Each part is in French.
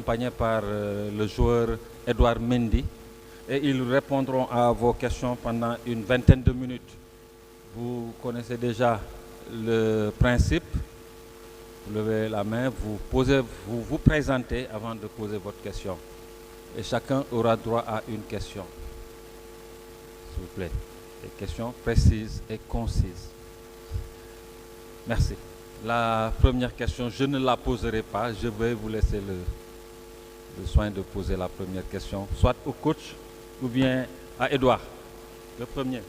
accompagnés par le joueur Edouard Mendy. Et ils répondront à vos questions pendant une vingtaine de minutes. Vous connaissez déjà le principe. Vous levez la main, vous vous présentez avant de poser votre question. Et chacun aura droit à une question. S'il vous plaît. Des questions précises et concises. Merci. La première question, je ne la poserai pas. Je vais vous laisser le soin de poser la première question, soit au coach ou bien à Edouard. Le premier.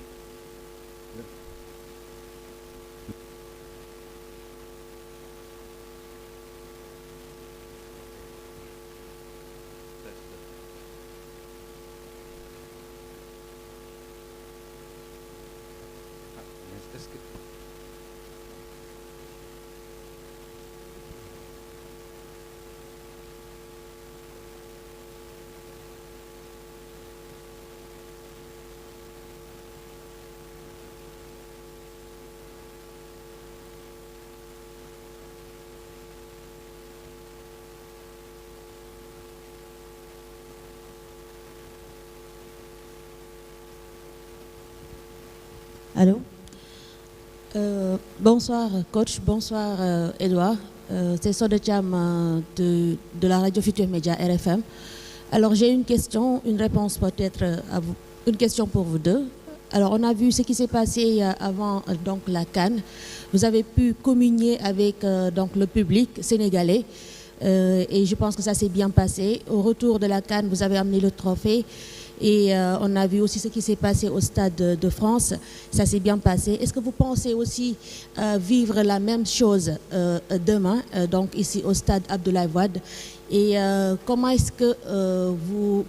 Allô? Bonsoir coach, bonsoir Edouard. C'est Soda Cham de la radio Futur Média RFM. Alors j'ai une question, une réponse peut-être à vous, une question pour vous deux. Alors on a vu ce qui s'est passé avant donc la CAN. Vous avez pu communier avec donc le public sénégalais et je pense que ça s'est bien passé. Au retour de la CAN, vous avez amené le trophée. Et on a vu aussi ce qui s'est passé au Stade de France. Ça s'est bien passé. Est-ce que vous pensez aussi vivre la même chose demain, donc ici au Stade Abdoulaye Wade? Et comment est-ce que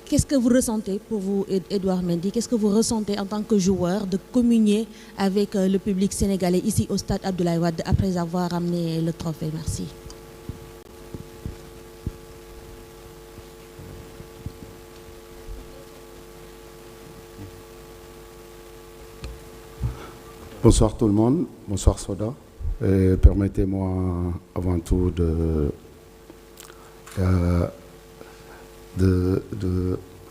qu'est-ce que vous ressentez pour vous, Edouard Mendy? Qu'est-ce que vous ressentez en tant que joueur de communier avec le public sénégalais ici au Stade Abdoulaye Wade après avoir amené le trophée? Merci. Bonsoir tout le monde, bonsoir Soda. Permettez-moi avant tout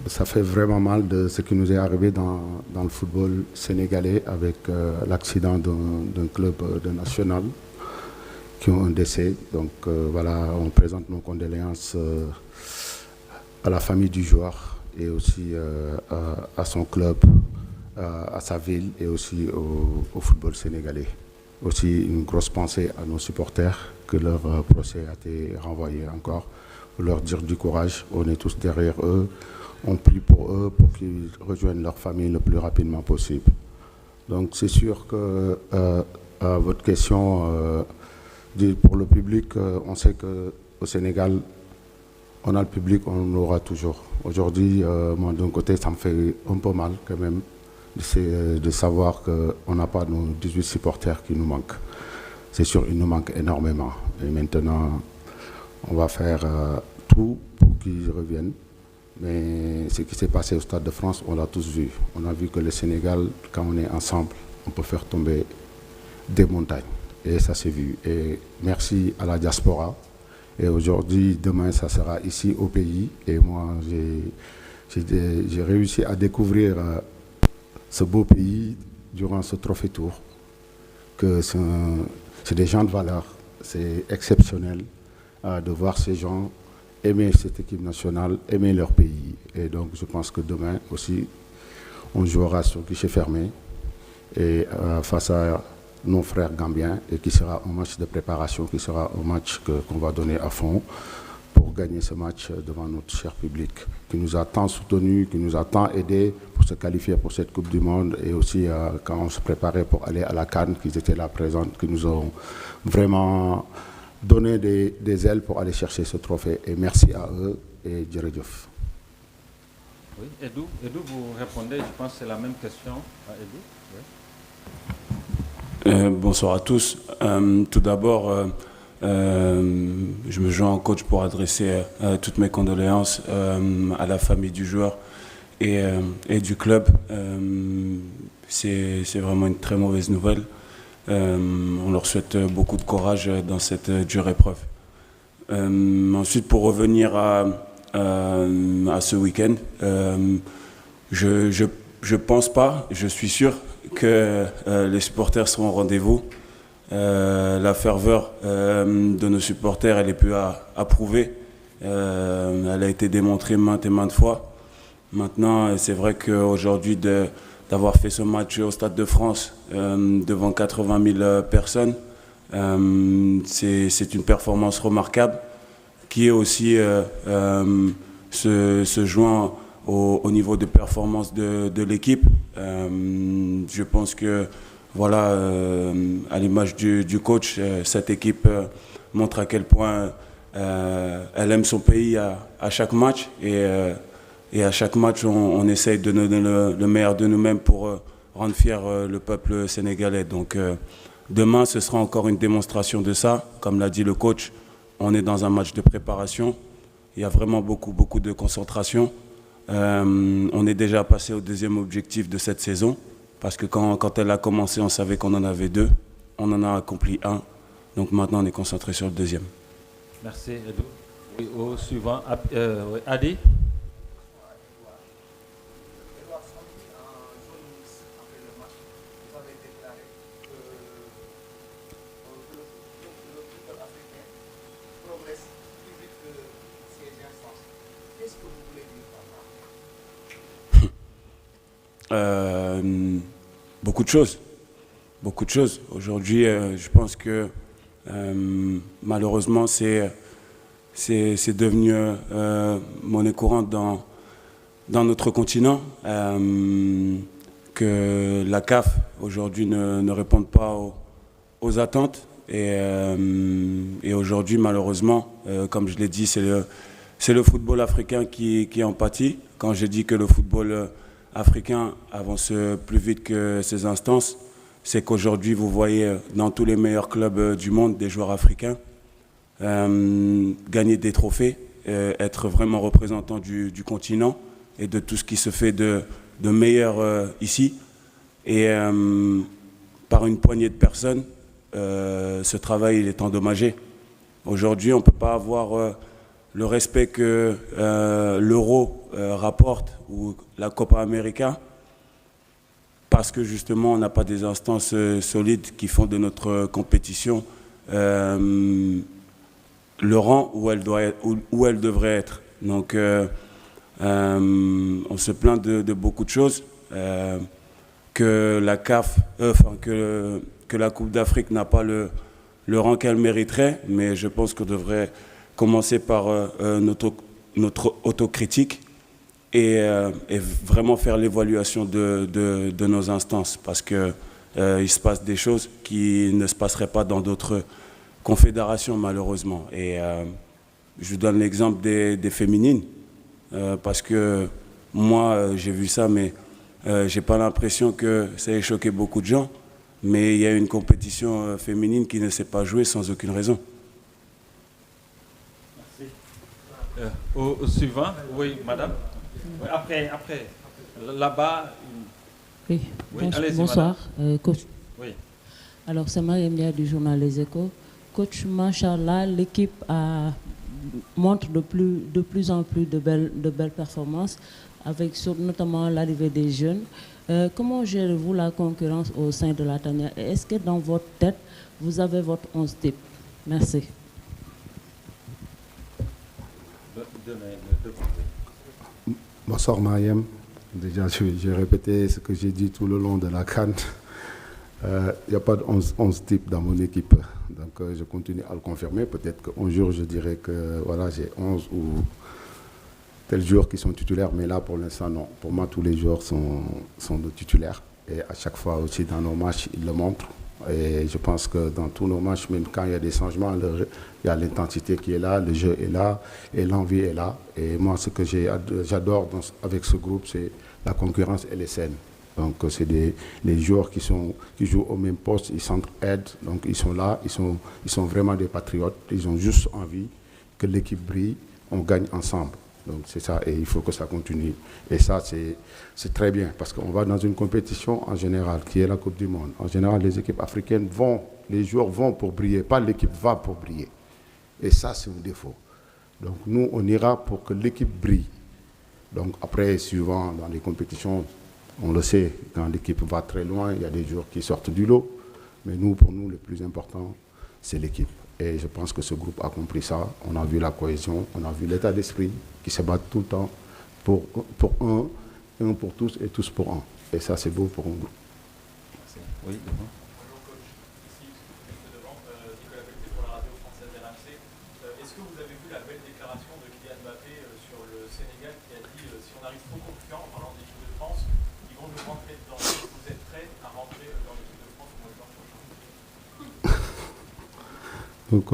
ça fait vraiment mal de ce qui nous est arrivé dans le football sénégalais avec l'accident d'un club de national qui ont un décès. Donc voilà, on présente nos condoléances à la famille du joueur et aussi à son club, à sa ville et aussi au football sénégalais. Aussi une grosse pensée à nos supporters que leur procès a été renvoyé encore. Pour leur dire du courage, on est tous derrière eux, on prie pour eux pour qu'ils rejoignent leur famille le plus rapidement possible. Donc c'est sûr que à votre question pour le public, on sait qu'au Sénégal, on a le public, on l'aura toujours. Aujourd'hui, moi d'un côté, ça me fait un peu mal quand même de savoir qu'on n'a pas nos 18 supporters qui nous manquent. C'est sûr, ils nous manquent énormément. Et maintenant, on va faire tout pour qu'ils reviennent. Mais ce qui s'est passé au Stade de France, on l'a tous vu. On a vu que le Sénégal, quand on est ensemble, on peut faire tomber des montagnes. Et ça s'est vu. Et merci à la diaspora. Et aujourd'hui, demain, ça sera ici au pays. Et moi, j'ai réussi à découvrir ce beau pays durant ce Trophée Tour, que c'est des gens de valeur, c'est exceptionnel de voir ces gens aimer cette équipe nationale, aimer leur pays. Et donc je pense que demain aussi, on jouera sur guichet fermé et face à nos frères gambiens, et qui sera un match de préparation, qui sera un match qu'on va donner à fond pour gagner ce match devant notre cher public, qui nous a tant soutenus, qui nous a tant aidés pour se qualifier pour cette Coupe du Monde, et aussi quand on se préparait pour aller à la CAN, qu'ils étaient là présents, qui nous ont vraiment donné des ailes pour aller chercher ce trophée. Et merci à eux et Djeredjof. Oui, Edou, vous répondez, je pense que c'est la même question à Edou. Oui. Bonsoir à tous. Tout d'abord, je me joins au coach pour adresser toutes mes condoléances à la famille du joueur et du club. C'est vraiment une très mauvaise nouvelle. On leur souhaite beaucoup de courage dans cette dure épreuve. Ensuite, pour revenir à ce week-end. Je pense pas, je suis sûr que les supporters seront au rendez-vous. La ferveur de nos supporters, elle est plus à prouver. Elle a été démontrée maintes et maintes fois. Maintenant, c'est vrai qu'aujourd'hui, d'avoir fait ce match au Stade de France devant 80 000 personnes, c'est une performance remarquable qui est aussi se joint au niveau de performance de l'équipe. Je pense que, voilà, à l'image du coach, cette équipe montre à quel point elle aime son pays à chaque match. Et à chaque match, on essaye de donner le meilleur de nous-mêmes pour rendre fier le peuple sénégalais. Donc demain, ce sera encore une démonstration de ça. Comme l'a dit le coach, on est dans un match de préparation. Il y a vraiment beaucoup de concentration. On est déjà passé au deuxième objectif de cette saison. Parce que quand elle a commencé, on savait qu'on en avait 2. On en a accompli 1. Donc maintenant, on est concentré sur le deuxième. Merci, Edou. Oui, au suivant, Adi. Beaucoup de choses. Aujourd'hui, je pense que malheureusement, c'est devenu monnaie courante dans notre continent, que la CAF aujourd'hui ne répond pas aux attentes. Et aujourd'hui, malheureusement, comme je l'ai dit, c'est le football africain qui en pâtit. Quand je dis que le football africain avance plus vite que ses instances, c'est qu'aujourd'hui, vous voyez dans tous les meilleurs clubs du monde des joueurs africains gagner des trophées, être vraiment représentant du continent et de tout ce qui se fait de meilleur ici. Et par une poignée de personnes, ce travail il est endommagé. Aujourd'hui, on ne peut pas avoir le respect que l'euro rapporte ou la Copa América, parce que justement on n'a pas des instances solides qui font de notre compétition le rang où elle devrait être. Donc on se plaint de beaucoup de choses, que la CAF, que la Coupe d'Afrique n'a pas le rang qu'elle mériterait, mais je pense qu'on devrait commencer par notre autocritique et vraiment faire l'évaluation de nos instances, parce qu'il se passe des choses qui ne se passeraient pas dans d'autres confédérations, malheureusement. Et je vous donne l'exemple des féminines, parce que moi, j'ai vu ça, mais je n'ai pas l'impression que ça ait choqué beaucoup de gens, mais il y a une compétition féminine qui ne s'est pas jouée sans aucune raison. Au suivant, oui, madame. Oui, après, là-bas. Oui, bonsoir, coach. Oui. Alors, c'est Mariam Dia du journal Les Échos. Coach, machallah, l'équipe montre de plus en plus de belles performances, avec notamment l'arrivée des jeunes. Comment gérez-vous la concurrence au sein de la tanière? Et est-ce que dans votre tête, vous avez votre 11 type? Merci. Bonsoir Mariam. Déjà, j'ai répété ce que j'ai dit tout le long de la CAN. Il n'y a pas de 11 types dans mon équipe. Donc je continue à le confirmer. Peut-être qu'un jour je dirais que voilà, j'ai 11 ou tels joueurs qui sont titulaires. Mais là, pour l'instant, non. Pour moi, tous les joueurs sont de titulaires. Et à chaque fois aussi dans nos matchs, ils le montrent. Et je pense que dans tous nos matchs, même quand il y a des changements, il y a l'intensité qui est là, le jeu est là et l'envie est là. Et moi, ce que j'adore avec ce groupe, c'est la concurrence et les scènes. Donc c'est les joueurs qui jouent au même poste, ils s'entraident, donc ils sont là, ils sont vraiment des patriotes, ils ont juste envie que l'équipe brille, on gagne ensemble. Donc c'est ça, et il faut que ça continue. Et ça, c'est très bien, parce qu'on va dans une compétition en général, qui est la Coupe du Monde. En général, les équipes africaines les joueurs vont pour briller, pas l'équipe va pour briller. Et ça, c'est un défaut. Donc nous, on ira pour que l'équipe brille. Donc après, suivant dans les compétitions, on le sait, quand l'équipe va très loin, il y a des joueurs qui sortent du lot. Mais nous, pour nous, le plus important, c'est l'équipe. Et je pense que ce groupe a compris ça. On a vu la cohésion, on a vu l'état d'esprit qui se bat tout le temps pour un pour tous et tous pour un. Et ça, c'est beau pour un groupe. Merci. Oui, bonjour coach, ici, juste devant, Nicolas Pelletier pour la radio française RMC. Est-ce que vous avez vu la belle déclaration de Kylian Mbappé sur le Sénégal qui a dit si on arrive trop confiant en parlant de l'équipe de France, ils vont nous rentrer dedans. Est-ce que vous êtes prêts à rentrer dans l'équipe de France au mois de mars prochain? Donc,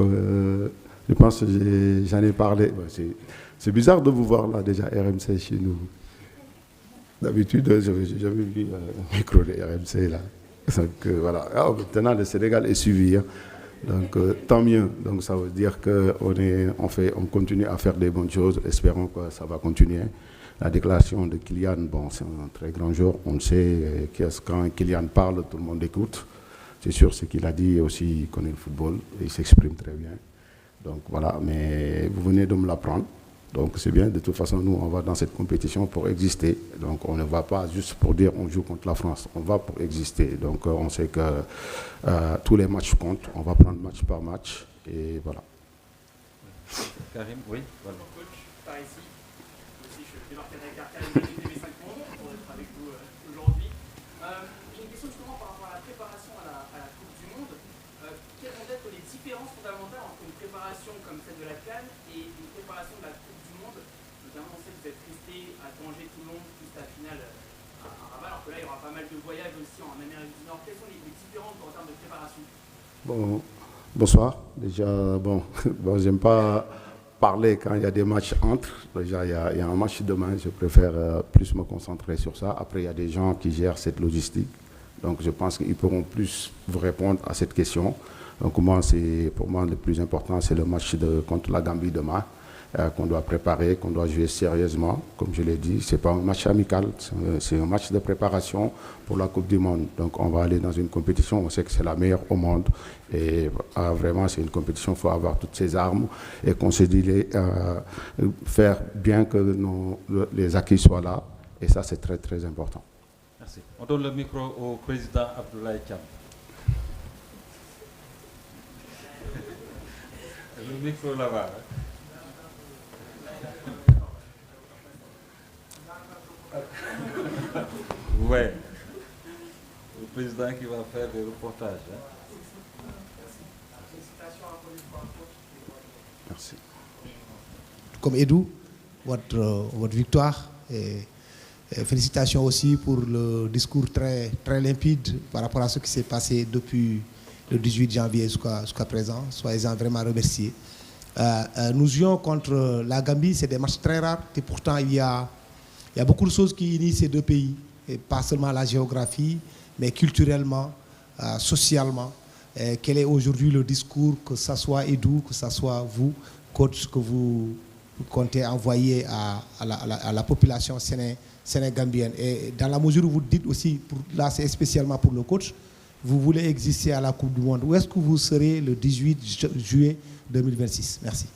je pense que j'en ai parlé. C'est bizarre de vous voir là, déjà, RMC chez nous. D'habitude, je n'avais jamais vu un micro de RMC là. Donc, voilà. Alors, maintenant, le Sénégal est suivi. Hein. Donc, tant mieux. Donc, ça veut dire qu'on continue à faire des bonnes choses. Espérons que ça va continuer. La déclaration de Kylian, bon, c'est un très grand jour. On sait que quand Kylian parle, tout le monde écoute. C'est sûr, ce qu'il a dit aussi, il connaît le football. Il s'exprime très bien. Donc, voilà. Mais vous venez de me l'apprendre. Donc c'est bien, de toute façon, nous, on va dans cette compétition pour exister. Donc on ne va pas juste pour dire on joue contre la France, on va pour exister. Donc on sait que tous les matchs comptent, on va prendre match par match, et voilà. Karim, oui, voilà. Bonjour coach, par ici. Aussi, je suis débarqué avec Karim de TV5 Monde pour être avec vous aujourd'hui. J'ai une question justement par rapport à la préparation à la Coupe du Monde. Quelles vont être les différences fondamentales entre une préparation comme celle de la CAN et une préparation de la Coupe du Monde? Notamment, on sait que vous êtes resté à Tanger, Toulon, plus la finale à Rabat, alors que là, il y aura pas mal de voyages aussi en Amérique du Nord. Quelles sont les différences en termes de préparation? Bon, bonsoir. Déjà, bon, j'aime pas parler quand il y a des matchs entre. Déjà, il y a un match demain, je préfère plus me concentrer sur ça. Après, il y a des gens qui gèrent cette logistique. Donc, je pense qu'ils pourront plus vous répondre à cette question. Donc, pour moi, le plus important, c'est le match contre la Gambie demain, qu'on doit préparer, qu'on doit jouer sérieusement. Comme je l'ai dit, ce n'est pas un match amical, c'est un match de préparation pour la Coupe du Monde. Donc, on va aller dans une compétition, on sait que c'est la meilleure au monde. Et vraiment, c'est une compétition, il faut avoir toutes ses armes et qu'on se dit, faire bien que les acquis soient là. Et ça, c'est très, très important. Merci. On donne le micro au président Abdoulaye Thiam. Le micro là-bas. Oui. Le président qui va faire des reportages. Merci. Comme Edou, votre victoire et félicitations aussi pour le discours très, très limpide par rapport à ce qui s'est passé depuis le 18 janvier jusqu'à présent. Soyez-en vraiment remerciés. Nous jouons contre la Gambie, c'est des matchs très rares et pourtant il y a beaucoup de choses qui unissent ces deux pays, et pas seulement la géographie, mais culturellement, socialement. Quel est aujourd'hui le discours, que ce soit Edou, que ce soit vous, coach, que vous comptez envoyer à la population sénégambienne? Et dans la mesure où vous dites aussi, là c'est spécialement pour le coach, vous voulez exister à la Coupe du Monde. Où est-ce que vous serez le 18 juillet 2026? Merci.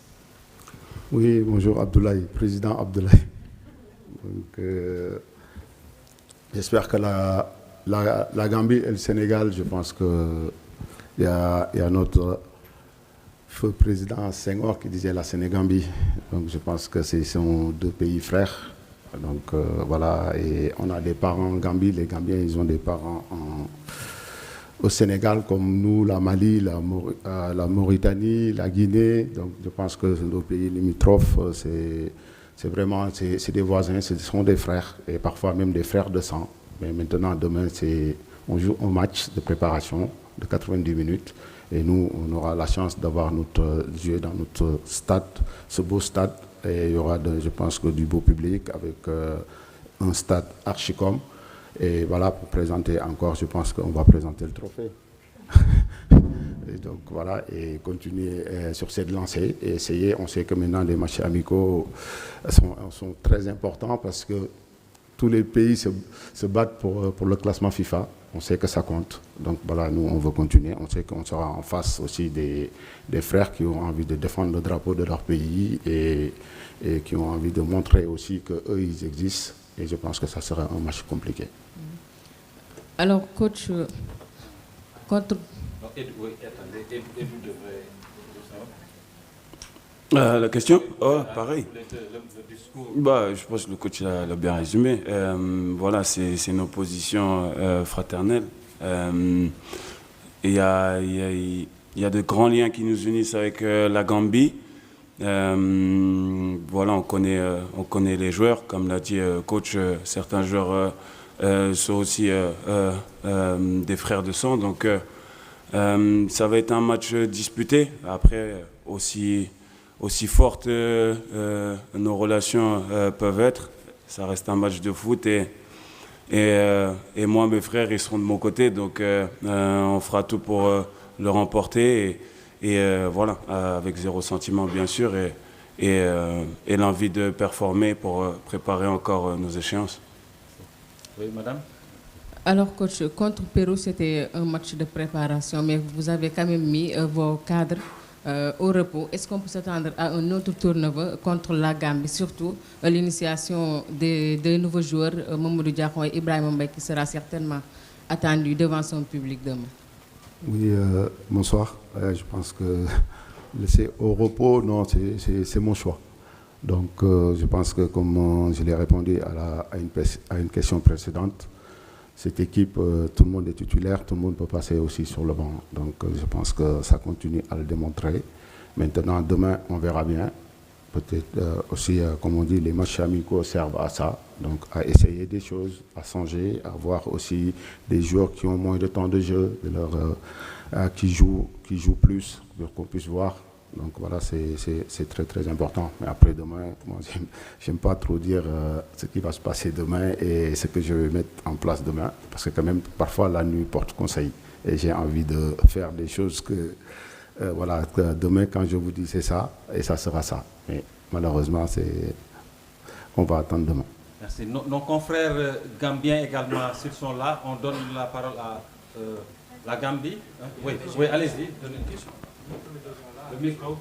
Oui, bonjour Abdoulaye, président Abdoulaye. Donc, j'espère que la Gambie et le Sénégal, je pense qu'il y a notre feu président Senghor qui disait la Sénégambie. Donc je pense que ce sont deux pays frères. Donc voilà, et on a des parents en Gambie, les Gambiens ils ont des parents au Sénégal comme nous, la Mali, la Mauritanie, la Guinée. Donc je pense que nos pays limitrophes, c'est vraiment des voisins, ce sont des frères et parfois même des frères de sang. Mais maintenant, demain, on joue un match de préparation de 90 minutes et nous, on aura la chance d'avoir notre jeu dans notre stade, ce beau stade. Et il y aura, je pense, que du beau public avec un stade Archicom. Et voilà, pour présenter encore, je pense qu'on va présenter le trophée. Et donc voilà, et continuer sur cette lancée et essayer. On sait que maintenant les matchs amicaux sont très importants parce que tous les pays se battent pour le classement FIFA. On sait que ça compte. Donc voilà, nous, on veut continuer. On sait qu'on sera en face aussi des frères qui ont envie de défendre le drapeau de leur pays et qui ont envie de montrer aussi qu'eux, ils existent. Et je pense que ça sera un match compliqué. Alors, coach, contre... La question pareil. Bah, je pense que le coach l'a bien résumé. Voilà, c'est une opposition fraternelle. Il y a de grands liens qui nous unissent avec la Gambie. Voilà, on connaît les joueurs. Comme l'a dit coach, certains joueurs sont aussi des frères de sang. Donc, ça va être un match disputé. Après, aussi fortes nos relations peuvent être, ça reste un match de foot et moi, mes frères, ils seront de mon côté, donc on fera tout pour le remporter et voilà, avec zéro sentiment bien sûr et l'envie de performer pour préparer encore nos échéances. Oui, madame. Alors, coach, contre Pérou, c'était un match de préparation, mais vous avez quand même mis vos cadres au repos. Est-ce qu'on peut s'attendre à un autre tournoi contre la Gambie, surtout l'initiation des nouveaux joueurs, Mamadou Diakho et Ibrahima Mbaye, qui sera certainement attendu devant son public demain? Oui, bonsoir. Je pense que laisser au repos, non, c'est mon choix. Donc, je pense que comme je l'ai répondu à une question précédente, cette équipe, tout le monde est titulaire, tout le monde peut passer aussi sur le banc. Donc je pense que ça continue à le démontrer. Maintenant, demain, on verra bien. Peut-être aussi, comme on dit, les matchs amicaux servent à ça. Donc à essayer des choses, à changer, à voir aussi des joueurs qui ont moins de temps de jeu, qui jouent plus, pour qu'on puisse voir. Donc voilà, c'est très très important. Mais après demain, moi j'aime pas trop dire ce qui va se passer demain et ce que je vais mettre en place demain. Parce que quand même, parfois la nuit porte conseil. Et j'ai envie de faire des choses que, voilà, que demain quand je vous dis c'est ça, et ça sera ça. Mais malheureusement, on va attendre demain. Merci. Nos confrères gambiens également, s'ils sont là, on donne la parole à la Gambie. Oui, allez-y, donnez une question. Le micro,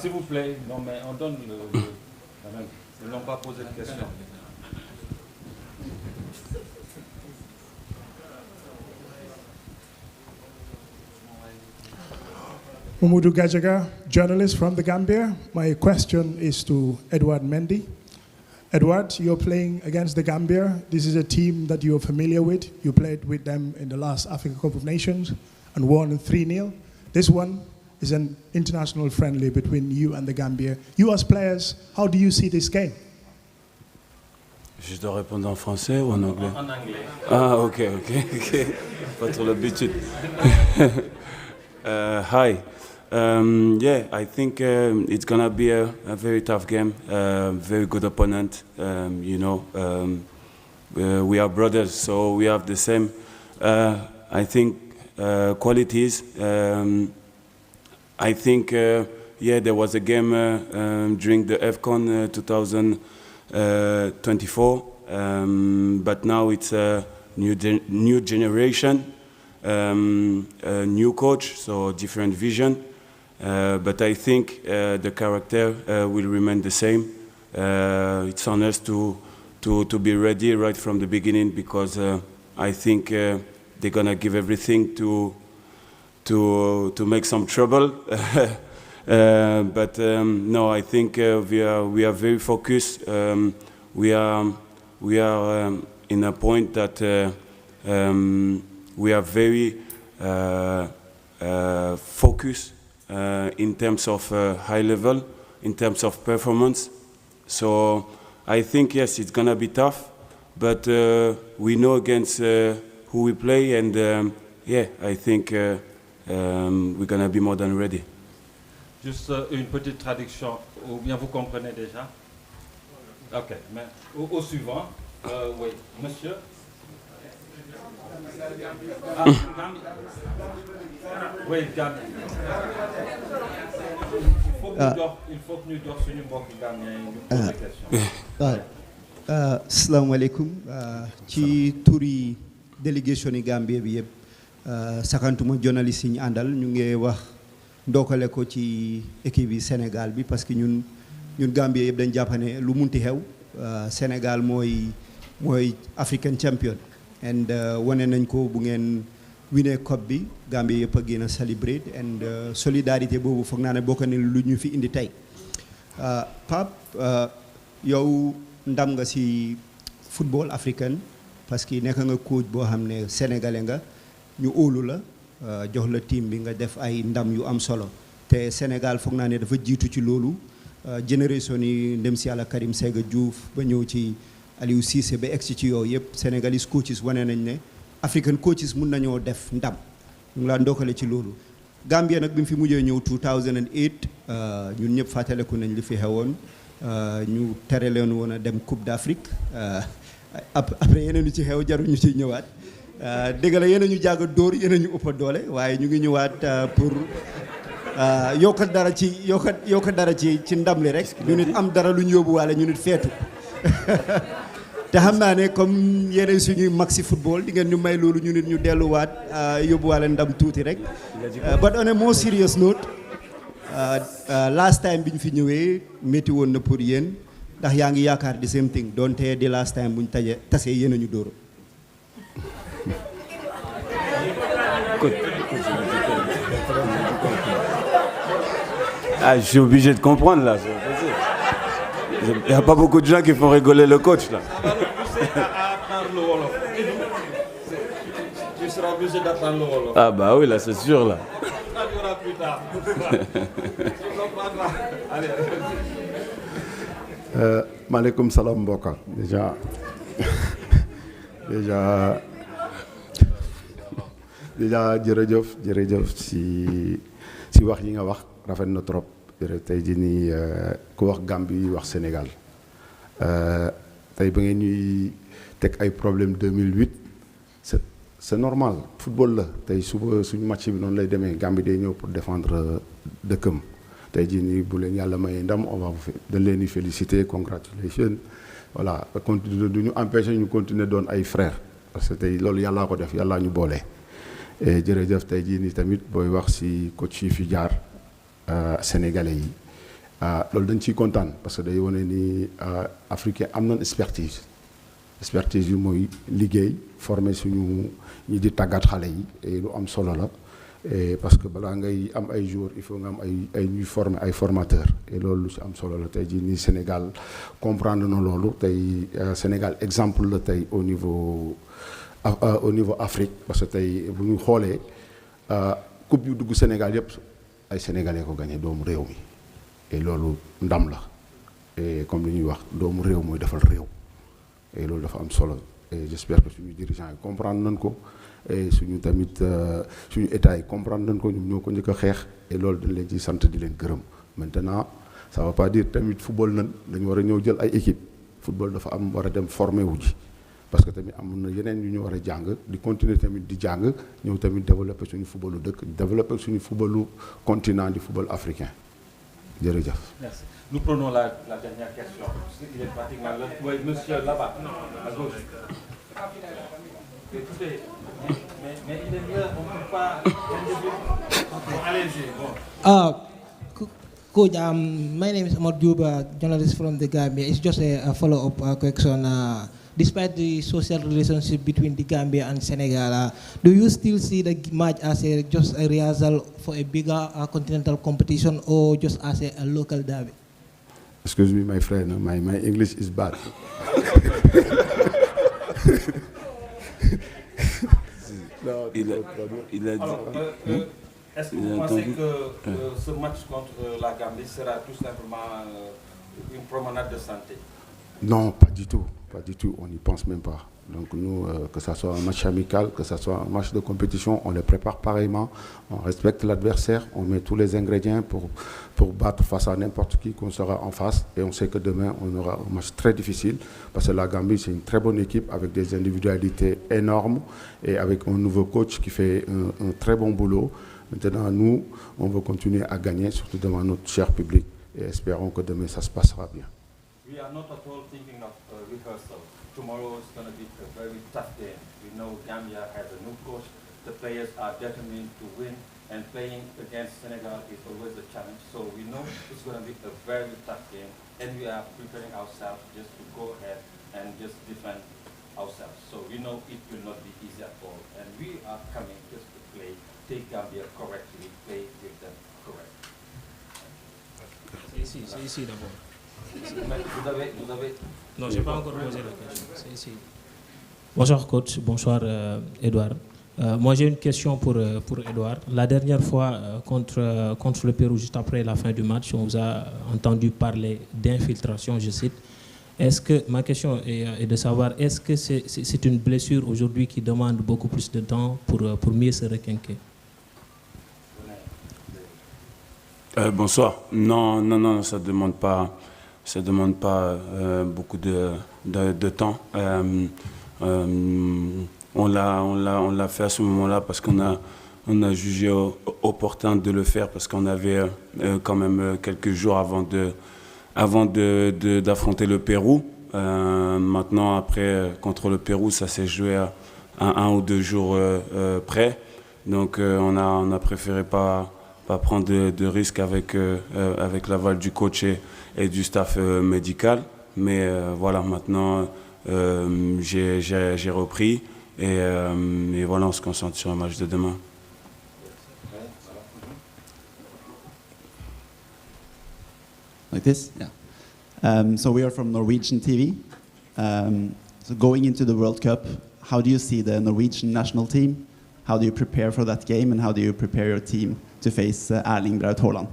s'il vous plaît. Non, mais on donne quand même. Ils n'ont pas posé de question. Mamadou Gajaga, journalist from the Gambia. My question is to Edouard Mendy. Edouard, you're playing against the Gambia. This is a team that you're familiar with. You played with them in the last Africa Cup of Nations and won 3-0. This one is an international friendly between you and the Gambia. You as players, how do you see this game? Je dois répondre en français ou en anglais? En anglais. Ah, ok. Pas trop l'habitude. Hi. Yeah, I think it's gonna be a very tough game. Very good opponent. We are brothers, so we have the same. I think qualities. I think, there was a game during the AFCON 2024, but now it's a new generation, a new coach, so different vision. But I think the character will remain the same. It's on us to be ready right from the beginning because I think they're gonna give everything to make some trouble, but no, I think we are very focused. We are in a point that we are very focused in terms of high level, in terms of performance. So I think yes, it's gonna be tough, but we know against who we play, and I think. We're going to be more than ready. Juste une petite traduction, ou bien vous comprenez déjà? Ok, mais au suivant, oui, monsieur. Ah, Gambie. Oui, Gambie. Il faut que nous dorsions une boîte Gambien et nous poser des questions. salaamaaleykum ci turi délégation yi Gambie bi yëpp sakantuma journaliste yi ñu àndal ñu ngi wax ndokkale ko ci équipe yi Sénégal bi parce que ñun Gambie yëpp dañ jàpp ne lu munti xew Sénégal mooy African champion and wane nañ ko bu ngeen winee coupe bi Gambie yëpp a gën a celebrate and solidarité boobu foog naa ne bokk na lu ñu fi indi tey Pape yow ndam nga ci football africain parce que nekk nga coach boo xam ne sénégalais nga ñu óolu la jox la team bi nga def ay ndam yu am solo te Sénégal foog naa ne dafa jiitu ci loolu génération yi ndem si yàlla Karim Séga Diouf ba ñëw ci Aliou Cissé ba egsi ci yow yëpp Sénégalese coaches wane nañ ne African coaches mun nañoo def ndam ñu ngi laa ndokkale ci loolu Gambia nag bi mu fi mujjee ñëw 2008 ñun ñëpp fàttaleku nañ li fi xewoon ñu tere leen woon a dem Coupe d'Afrique après yeneen ñu ci xew jarul ñu ci ñëwaat dégg la yeneen ñu jàgg dóor yeneen ñu ëpp doole waaye ñu ngi ñëwaat pour yokk dara ci ndam li rek ñu nit am dara lu ñu yóbbuwaale ñu nit feetu te xam naa ne comme yeneen suñuy mag si football di ngeen ñu may loolu ñu nit ñu delluwaat yóbbuwaale ndam tuuti rek but on a more serious note last time bi ñu fi ñëwee métti woon na pour yéen ndax yaa ngi yaakaar the same thing donte di last time bu ñu tasee yéen a ñu dóor. Ah, je suis obligé de comprendre là. Il n'y a pas beaucoup de gens qui font rigoler le coach là. Tu seras obligé d'apprendre le Wolof. Ah bah oui, là c'est sûr là. Ça durera plus tard. Tu comprendras. Allez. Maaleykum salaam mbokk déjà jërëjëf si wax yi nga wax rafet na trop tey jii nii ku wax Gambie wax Sénégal tey ba ngeen ñuy teg ay problème 2008 c'est normal football la tey suba suñu match bi noonu lay demee Gambie day ñëw pour défendre dëkkam tey jii nii bu leen yàlla mayee ndam on va dañ leen di féliciter congratulations voilà continue du ñu empêcher ñu continuer doon ay frères parce que tey loolu yàllaa ko def yàllaa ñu boole. et jërëjëf tey jii nii tamit booy wax ci coach yi fi jaar sénégalais yi loolu dañ ciy kontaan parce que day wane ni africain am nañ expertise yu mooy liggéey former suñu ñi di tàggat xale yi et lu am solo la et parce que balaa ngay am ay joueurs il faut nga am ay ñuy former ay formateurs et loolu lu ci am solo la tey jii nii Sénégal comprendre na loolu tey Sénégal exemple la tey au niveau Afrique parce que tey bu ñu xoolee coupe yu dugg Sénégal yëpp ay sénégalais ko gagné doomu réew mi et loolu ndam la et comme li ñuy wax doomu réew mooy defal réew et loolu dafa am solo et j'espère que suñu dirigeants yi comprendre nañ ko et suñu tamit suñu état yi comprendre nañ ko ñoom ñoo ko njëkk a xeex et loolu dañ leen ciy sant di leen gërëm maintenant ça va pas dire tamit football nañ dañu war a ñëw jël ay équipe football dafa am war a dem formé wu ji parce que tamit am na yeneen yu ñu war a jàng di continuer tamit di jàng ñëw tamit développer suñu footballu dëkk développer suñu footballu continent du football africain jërëjëf. Merci. Nous prenons la dernière question. Il est pratiquement là. Oui, monsieur là-bas, à gauche. Écoutez, mais il est là, on ne peut pas. Allez-y. Bon. Coach, my name is Ahmad Juba, journalist from the Gambia. It's just a follow-up question. Despite the social relationship between the Gambia and Senegal, do you still see the match as just a rehearsal for a bigger continental competition or just as a local derby? Excuse me, my friend, my English is bad. Non, il a dit. Alors, est-ce que vous pensez que ce match contre la Gambie sera tout simplement une promenade de santé? Non, pas du tout. Pas du tout, on n'y pense même pas. Donc nous, que ce soit un match amical, que ce soit un match de compétition, on les prépare pareillement, on respecte l'adversaire, on met tous les ingrédients pour battre face à n'importe qui qu'on sera en face. Et on sait que demain, on aura un match très difficile, parce que la Gambie, c'est une très bonne équipe avec des individualités énormes et avec un nouveau coach qui fait un très bon boulot. Maintenant, nous, on veut continuer à gagner, surtout devant notre cher public. Et espérons que demain, ça se passera bien. we are not at all thinking of rehearsal. Tomorrow is going to be a very tough game. We know Gambia has a new coach. The players are determined to win, and playing against Senegal is always a challenge. So we know it's going to be a very tough game, and we are preparing ourselves just to go ahead and just defend ourselves. So we know it will not be easy at all, and we are coming just to play, take Gambia correctly, play with them correctly. C'est ici d'abord. Vous avez... Non, je n'ai pas encore posé la question. C'est ici. Bonsoir coach, bonsoir Edouard. Moi j'ai une question pour Edouard. La dernière fois contre le Pérou, juste après la fin du match, on vous a entendu parler d'infiltration, je cite. Ma question est de savoir, est-ce que c'est une blessure aujourd'hui qui demande beaucoup plus de temps pour mieux se requinquer? Bonsoir. Non, ça demande pas beaucoup de temps. On l'a fait à ce moment-là parce qu'on a jugé opportun de le faire parce qu'on avait quand même quelques jours avant d'affronter le Pérou. Maintenant, après, contre le Pérou, ça s'est joué à 1 ou 2 jours près. Donc, on a préféré pas prendre de risques avec l'aval du coach et du staff médical. Mais voilà, maintenant, j'ai repris et voilà, on se concentre sur le match de demain. Like this? Yeah. So we are from Norwegian TV. So going into the World Cup, how do you see the Norwegian national team? How do you prepare for that game, and how do you prepare your team to face Erling Braut Haaland?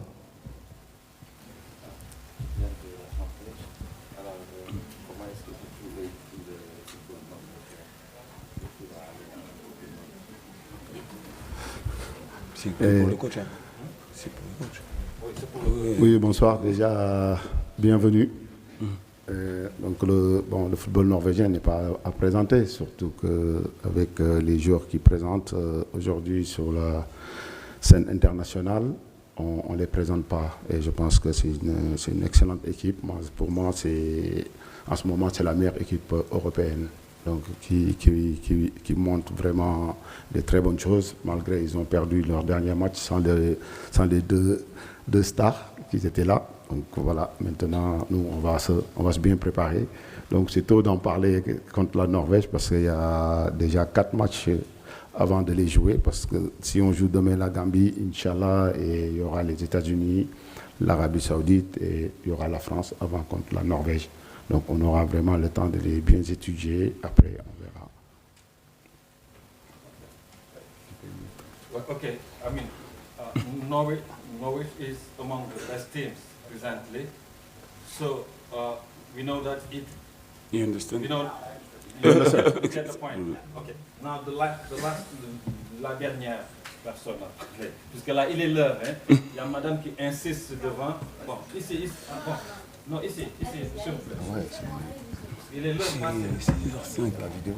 Oui, bonsoir. Déjà, bienvenue. Donc le football norvégien n'est pas à présenter, surtout qu'avec les joueurs qui présentent aujourd'hui sur la scène internationale, on ne les présente pas. Et je pense que c'est une excellente équipe. Pour moi, en ce moment, c'est la meilleure équipe européenne. Donc, qui montre vraiment de très bonnes choses, malgré qu'ils ont perdu leur dernier match sans les deux stars qui étaient là. Donc voilà, maintenant, nous, on va se bien préparer. Donc c'est tôt d'en parler contre la Norvège parce qu'il y a déjà 4 matchs avant de les jouer. Parce que si on joue demain la Gambie, Inch'Allah, et il y aura les États-Unis, l'Arabie Saoudite et il y aura la France avant contre la Norvège. Donc on aura vraiment le temps de les bien étudier. Après, on verra. Okay, I mean, Norwich is among the best teams presently. So we know that it. You understand? You know, you get the point. Okay. Now la dernière personne à parler, puisque là il est l'heure. Hein? Il y a madame qui insiste devant. Bon, ici. Bon. Non, ici, s'il vous plaît. Ouais, il est l'heure. La vidéo.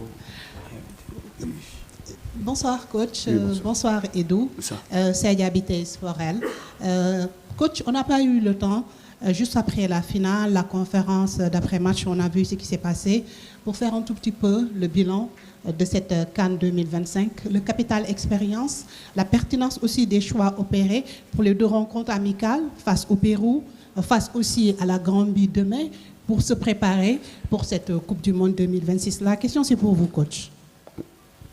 Bonsoir coach, bonsoir Edou, c'est Diabetes Forel. Coach, on n'a pas eu le temps, juste après la finale, la conférence d'après-match, on a vu ce qui s'est passé, pour faire un tout petit peu le bilan de cette CAN 2025, le capital expérience, la pertinence aussi des choix opérés pour les 2 rencontres amicales face au Pérou, face aussi à la Gambie demain, pour se préparer pour cette Coupe du Monde 2026. La question c'est pour vous coach.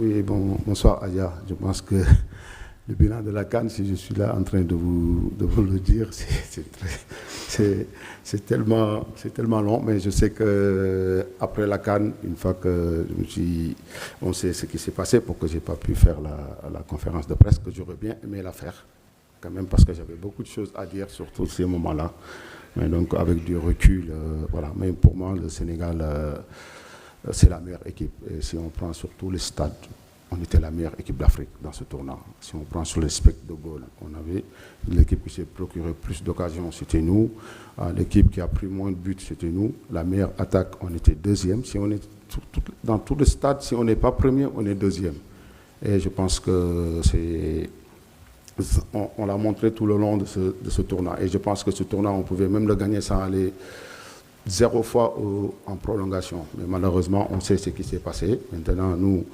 Oui, bonsoir Aya. Je pense que le bilan de la CAN, si je suis là en train de vous le dire, c'est tellement long, mais je sais qu'après la CAN, une fois que on sait ce qui s'est passé, pour que je n'ai pas pu faire la conférence de presse, que j'aurais bien aimé la faire, quand même, parce que j'avais beaucoup de choses à dire sur tous ces moments-là. Mais donc, avec du recul, voilà. Mais pour moi, le Sénégal... c'est la meilleure équipe. Et si on prend sur tous les stades, on était la meilleure équipe d'Afrique dans ce tournoi. Si on prend sur les spectres de goal, on avait l'équipe qui s'est procuré plus d'occasions, c'était nous. L'équipe qui a pris moins de buts, c'était nous. La meilleure attaque, on était 2e. Si on est dans tous les stades, si on n'est pas premier, on est 2e. Et je pense que on l'a montré tout le long de ce tournoi. Et je pense que ce tournoi, on pouvait même le gagner sans aller 0 fois en prolongation. Mais malheureusement, on sait ce qui s'est passé. Maintenant, nous,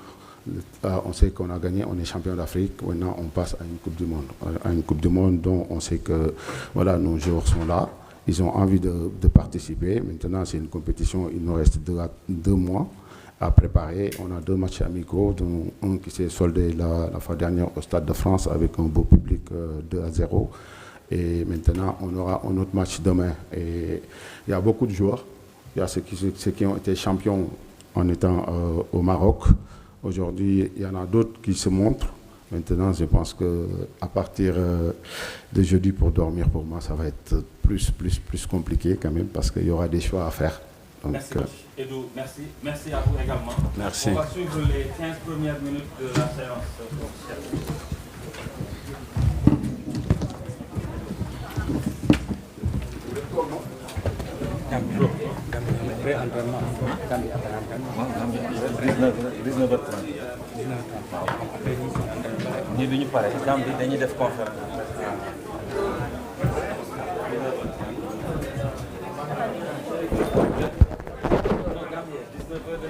on sait qu'on a gagné, on est champion d'Afrique. Maintenant, on passe à une Coupe du Monde. À une Coupe du Monde dont on sait que voilà, nos joueurs sont là. Ils ont envie de participer. Maintenant, c'est une compétition, il nous reste 2 mois à préparer. On a 2 matchs amicaux, dont un qui s'est soldé la fois dernière au Stade de France avec un beau public 2-0. Et maintenant, on aura un autre match demain. Et il y a beaucoup de joueurs. Il y a ceux qui ont été champions en étant au Maroc. Aujourd'hui, il y en a d'autres qui se montrent. Maintenant, je pense qu'à partir de jeudi pour dormir, pour moi, ça va être plus compliqué quand même parce qu'il y aura des choix à faire. Donc, merci, Edou. Merci. Merci à vous également. Merci. On va suivre les 15 premières minutes de la séance officielle. Pré-entraînement. Gambie akan entraînement. 19h30. Ñi duñu pare Gambie dañuy def conférence. Non, Gambie 19h